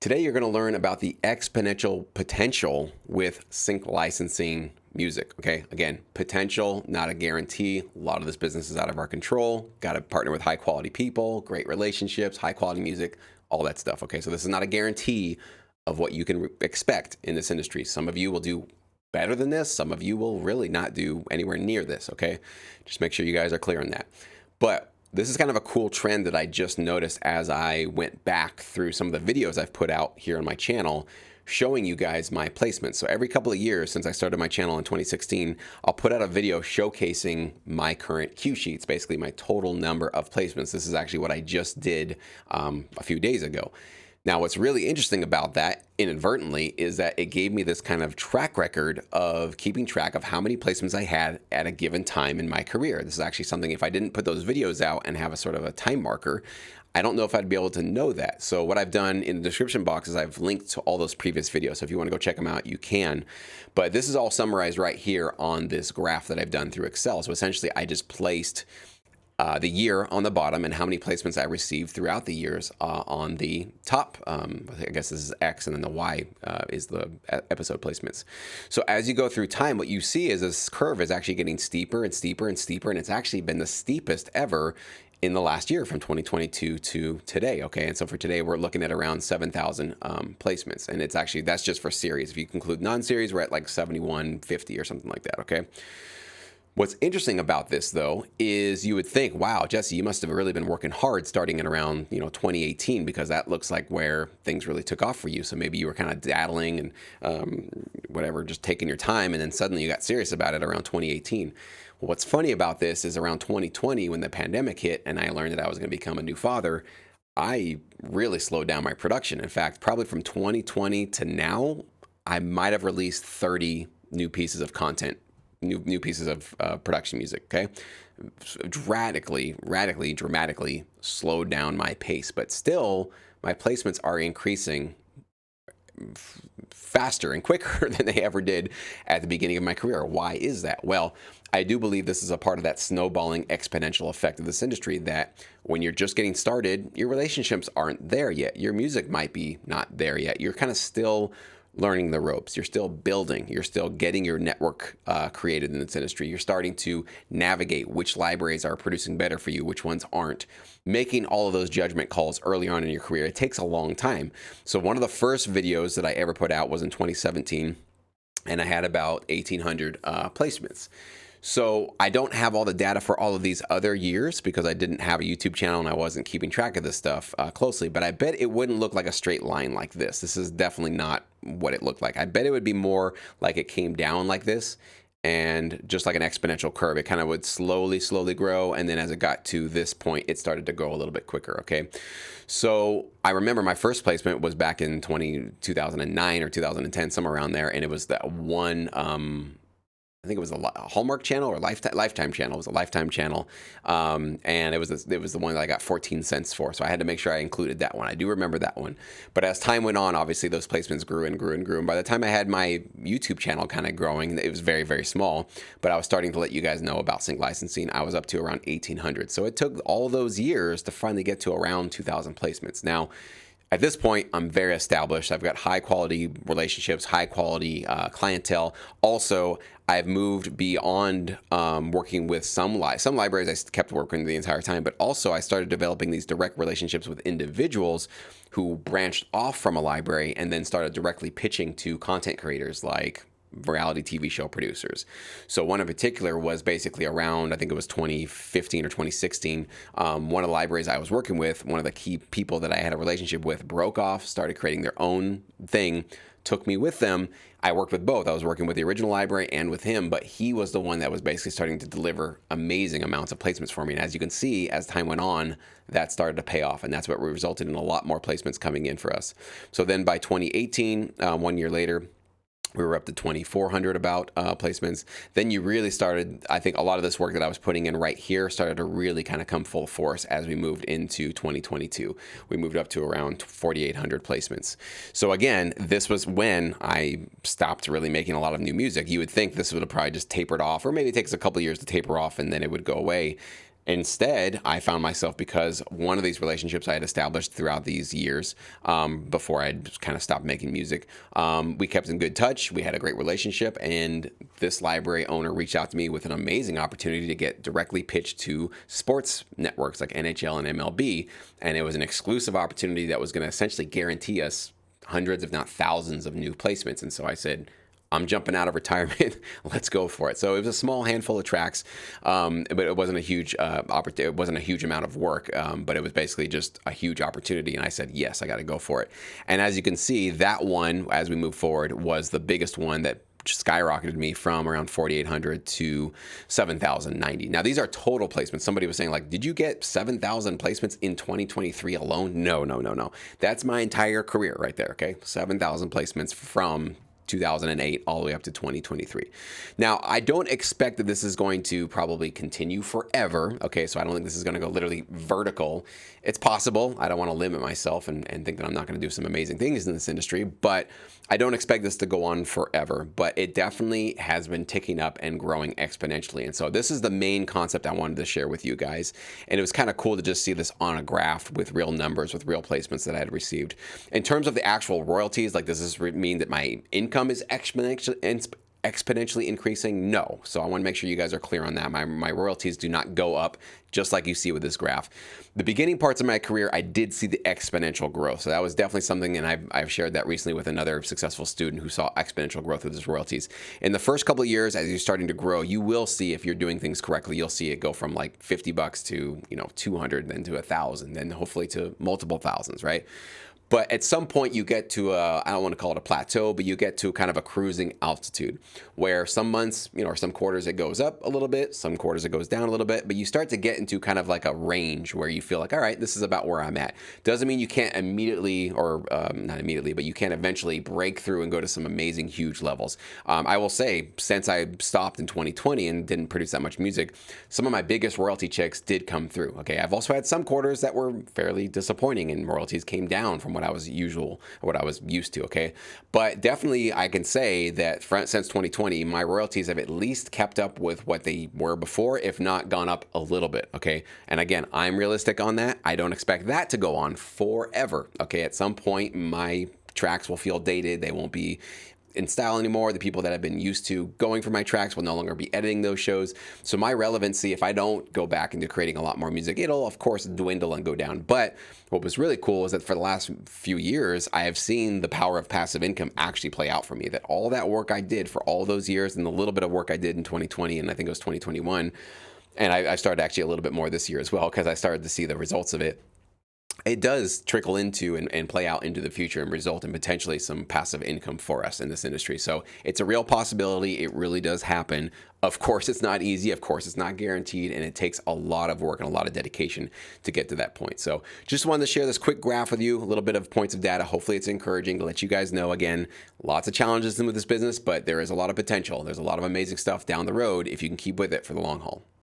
Today, you're going to learn about the exponential potential with sync licensing music. Okay, again, potential, not a guarantee. A lot of this business is out of our control. Got to partner with high quality people, great relationships, high quality music, all that stuff. Okay, so this is not a guarantee of what you can expect in this industry. Some of you will do better than this. Some of you will really not do anywhere near this. Okay, just make sure you guys are clear on that. But this is kind of a cool trend that I just noticed as I went back through some of the videos I've put out here on my channel, showing you guys my placements. So every couple of years since I started my channel in 2016, I'll put out a video showcasing my current cue sheets, basically my total number of placements. This is actually what I just did a few days ago. Now, what's really interesting about that, inadvertently, is that it gave me this kind of track record of keeping track of how many placements I had at a given time in my career. This is actually something, if I didn't put those videos out and have a sort of a time marker, I don't know if I'd be able to know that. So what I've done in the description box is I've linked to all those previous videos. So if you want to go check them out, you can. But this is all summarized right here on this graph that I've done through Excel. So essentially, I just placed the year on the bottom and how many placements I received throughout the years on the top. I guess this is X, and then the Y is the episode placements. So as you go through time, what you see is this curve is actually getting steeper and steeper and steeper, and it's actually been the steepest ever in the last year from 2022 to today. Okay, and so for today, we're looking at around 7,000 placements, and it's actually, that's just for series. If you include non-series, we're at like 7,150 or something like that. Okay. What's interesting about this, though, is you would think, wow, Jesse, you must have really been working hard starting in around 2018, because that looks like where things really took off for you. So maybe you were kind of daddling and whatever, just taking your time, and then suddenly you got serious about it around 2018. Well, what's funny about this is around 2020, when the pandemic hit and I learned that I was going to become a new father, I really slowed down my production. In fact, probably from 2020 to now, I might have released 30 new pieces of content, new pieces of production music. Okay, dramatically slowed down my pace, but still my placements are increasing faster and quicker than they ever did at the beginning of my career. Why is that? Well, I do believe this is a part of that snowballing exponential effect of this industry, that when you're just getting started, your relationships aren't there yet. Your music might be not there yet. You're kind of still learning the ropes. You're still building. You're still getting your network created in this industry. You're starting to navigate which libraries are producing better for you, which ones aren't. Making all of those judgment calls early on in your career, it takes a long time. So one of the first videos that I ever put out was in 2017, and I had about 1,800 placements. So I don't have all the data for all of these other years because I didn't have a YouTube channel and I wasn't keeping track of this stuff closely, but I bet it wouldn't look like a straight line like this. This is definitely not what it looked like. I bet it would be more like it came down like this, and just like an exponential curve, it kind of would slowly grow. And then as it got to this point, it started to grow a little bit quicker. Okay. So I remember my first placement was back in 2009 or 2010, somewhere around there. And it was that one, I think it was a Hallmark channel or Lifetime channel. It was a Lifetime channel, and it was the one that I got 14 cents for. So I had to make sure I included that one. I do remember that one. But as time went on, obviously those placements grew and grew and grew. And by the time I had my YouTube channel kind of growing, it was very, very small. But I was starting to let you guys know about sync licensing. I was up to around 1,800. So it took all those years to finally get to around 2,000 placements. Now, at this point, I'm very established. I've got high quality relationships, high quality clientele. Also, I've moved beyond working with some libraries. I kept working the entire time, but also I started developing these direct relationships with individuals who branched off from a library and then started directly pitching to content creators like reality TV show producers. So one in particular was basically around, I think it was 2015 or 2016. One of the libraries I was working with, one of the key people that I had a relationship with, broke off, started creating their own thing, took me with them. I worked with both. I was working with the original library and with him, but he was the one that was basically starting to deliver amazing amounts of placements for me. And as you can see, as time went on, that started to pay off, and that's what resulted in a lot more placements coming in for us. So then by 2018, 1 year later, we were up to 2,400 about placements. Then you really started, I think a lot of this work that I was putting in right here started to really kind of come full force as we moved into 2022. We moved up to around 4,800 placements. So again, this was when I stopped really making a lot of new music. You would think this would have probably just tapered off, or maybe it takes a couple of years to taper off and then it would go away. Instead, I found myself, because one of these relationships I had established throughout these years, before I kind of stopped making music, we kept in good touch. We had a great relationship, and this library owner reached out to me with an amazing opportunity to get directly pitched to sports networks like NHL and MLB. And it was an exclusive opportunity that was going to essentially guarantee us hundreds, if not thousands, of new placements. And so I said, I'm jumping out of retirement. Let's go for it. So it was a small handful of tracks, but it wasn't a huge opportunity. It wasn't a huge amount of work, but it was basically just a huge opportunity. And I said, yes, I got to go for it. And as you can see, that one, as we move forward, was the biggest one that skyrocketed me from around 4,800 to 7,090. Now, these are total placements. Somebody was saying, like, did you get 7,000 placements in 2023 alone? No. That's my entire career right there. Okay. 7,000 placements from 2008 all the way up to 2023. Now, I don't expect that this is going to probably continue forever. Okay, so I don't think this is going to go literally vertical. It's possible. I don't want to limit myself and think that I'm not going to do some amazing things in this industry, but I don't expect this to go on forever. But it definitely has been ticking up and growing exponentially. And so this is the main concept I wanted to share with you guys. And it was kind of cool to just see this on a graph with real numbers, with real placements that I had received. In terms of the actual royalties, like, does this mean that my income is exponentially increasing? No. So I want to make sure you guys are clear on that. My royalties do not go up just like you see with this graph. The beginning parts of my career, I did see the exponential growth. So that was definitely something, and I've shared that recently with another successful student who saw exponential growth with his royalties. In the first couple of years, as you're starting to grow, you will see, if you're doing things correctly, you'll see it go from like $50 to 200, then to 1,000, then hopefully to multiple thousands, right? But at some point you get to I don't want to call it a plateau, but you get to kind of a cruising altitude where some months, or some quarters it goes up a little bit, some quarters it goes down a little bit, but you start to get into kind of like a range where you feel like, all right, this is about where I'm at. Doesn't mean you can't immediately, or not immediately, but you can eventually break through and go to some amazing, huge levels. I will say, since I stopped in 2020 and didn't produce that much music, some of my biggest royalty checks did come through. Okay, I've also had some quarters that were fairly disappointing and royalties came down from what I was used to, okay? But definitely I can say that since 2020, my royalties have at least kept up with what they were before, if not gone up a little bit, okay? And again, I'm realistic on that. I don't expect that to go on forever, okay? At some point, my tracks will feel dated. They won't be in style anymore. The people that have been used to going for my tracks will no longer be editing those shows. So my relevancy, if I don't go back into creating a lot more music, it'll of course dwindle and go down. But what was really cool is that for the last few years, I have seen the power of passive income actually play out for me. That all that work I did for all those years, and the little bit of work I did in 2020, and I think it was 2021, and I started actually a little bit more this year as well, because I started to see the results of it. It does trickle into and play out into the future and result in potentially some passive income for us in this industry. So it's a real possibility. It really does happen. Of course, it's not easy. Of course, it's not guaranteed. And it takes a lot of work and a lot of dedication to get to that point. So just wanted to share this quick graph with you, a little bit of points of data. Hopefully it's encouraging to let you guys know, again, lots of challenges with this business, but there is a lot of potential. There's a lot of amazing stuff down the road if you can keep with it for the long haul.